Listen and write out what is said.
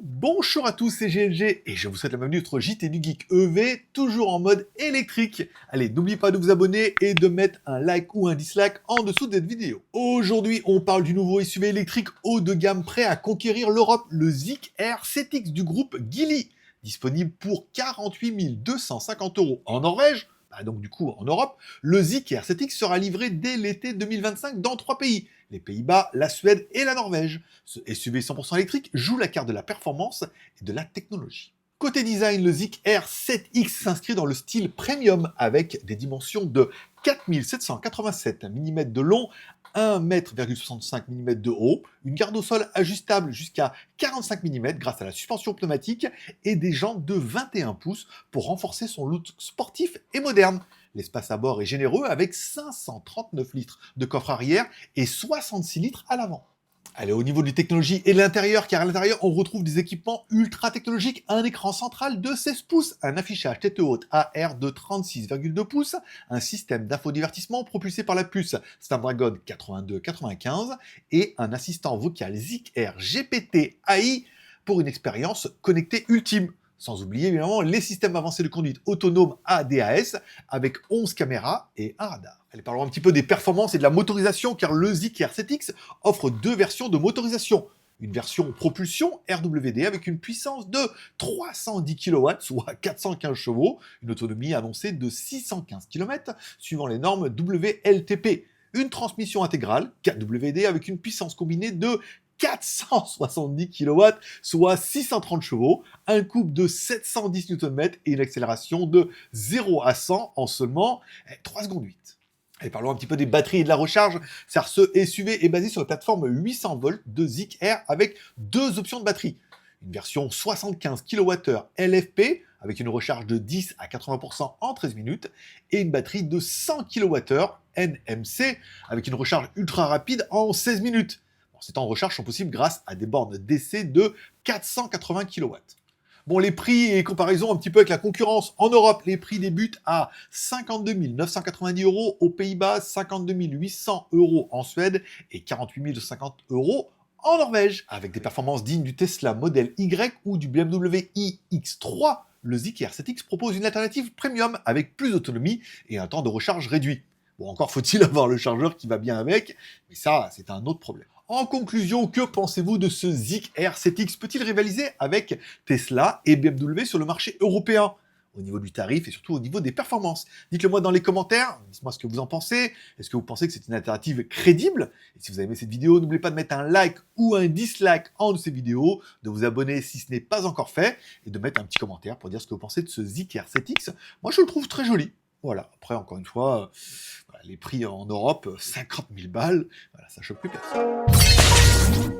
Bonjour à tous, c'est GLG et je vous souhaite la bienvenue sur JT du Geek EV, toujours en mode électrique. Allez, n'oubliez pas de vous abonner et de mettre un like ou un dislike en dessous de cette vidéo. Aujourd'hui, on parle du nouveau SUV électrique haut de gamme prêt à conquérir l'Europe, le Zik Air 7X du groupe Geely. Disponible pour 48 250 € en Norvège, donc du coup en Europe, le Zik Air 7X sera livré dès l'été 2025 dans 3 pays, les Pays-Bas, la Suède et la Norvège. Ce SUV 100% électrique joue la carte de la performance et de la technologie. Côté design, le Zik Air 7X s'inscrit dans le style premium avec des dimensions de 4787 mm de long, 1,65 m de haut, une garde au sol ajustable jusqu'à 45 mm grâce à la suspension pneumatique et des jantes de 21 pouces pour renforcer son look sportif et moderne. L'espace à bord est généreux avec 539 litres de coffre arrière et 66 litres à l'avant. Allez, au niveau des technologies et de l'intérieur, car à l'intérieur, on retrouve des équipements ultra technologiques, un écran central de 16 pouces, un affichage tête haute AR de 36,2 pouces, un système d'infodivertissement propulsé par la puce Snapdragon 8295 et un assistant vocal Zik Air GPT AI pour une expérience connectée ultime. Sans oublier évidemment les systèmes avancés de conduite autonome ADAS avec 11 caméras et un radar. Allez, parlons un petit peu des performances et de la motorisation car le Zik Air 7X offre deux versions de motorisation. Une version propulsion RWD avec une puissance de 310 kW, soit 415 chevaux, une autonomie annoncée de 615 km suivant les normes WLTP. Une transmission intégrale 4WD avec une puissance combinée de 470 kW, soit 630 chevaux, un couple de 710 Nm et une accélération de 0 à 100 en seulement 3 secondes 8. Et parlons un petit peu des batteries et de la recharge, car ce SUV est basé sur la plateforme 800 volts de Zik Air avec deux options de batterie. Une version 75 kWh LFP avec une recharge de 10 à 80% en 13 minutes et une batterie de 100 kWh NMC avec une recharge ultra rapide en 16 minutes. Ces temps de recharge sont possibles grâce à des bornes d'essai de 480 kW. Bon, les prix et comparaison un petit peu avec la concurrence. En Europe, les prix débutent à 52 990 € aux Pays-Bas, 52 800 € en Suède et 48 050 € en Norvège. Avec des performances dignes du Tesla Model Y ou du BMW iX3, le Zik Air 7X propose une alternative premium avec plus d'autonomie et un temps de recharge réduit. Bon, encore faut-il avoir le chargeur qui va bien avec, mais ça, c'est un autre problème. En conclusion, que pensez-vous de ce Zik Air 7X? Peut-il rivaliser avec Tesla et BMW sur le marché européen au niveau du tarif et surtout au niveau des performances? Dites-le moi dans les commentaires, dites-moi ce que vous en pensez. Est-ce que vous pensez que c'est une alternative crédible? Et si vous avez aimé cette vidéo, n'oubliez pas de mettre un like ou un dislike en dessous de cette vidéo, de vous abonner si ce n'est pas encore fait et de mettre un petit commentaire pour dire ce que vous pensez de ce Zik Air 7X. Moi, je le trouve très joli. Voilà, après, encore une fois, les prix en Europe, 50 000 balles, voilà, ça choque plus personne.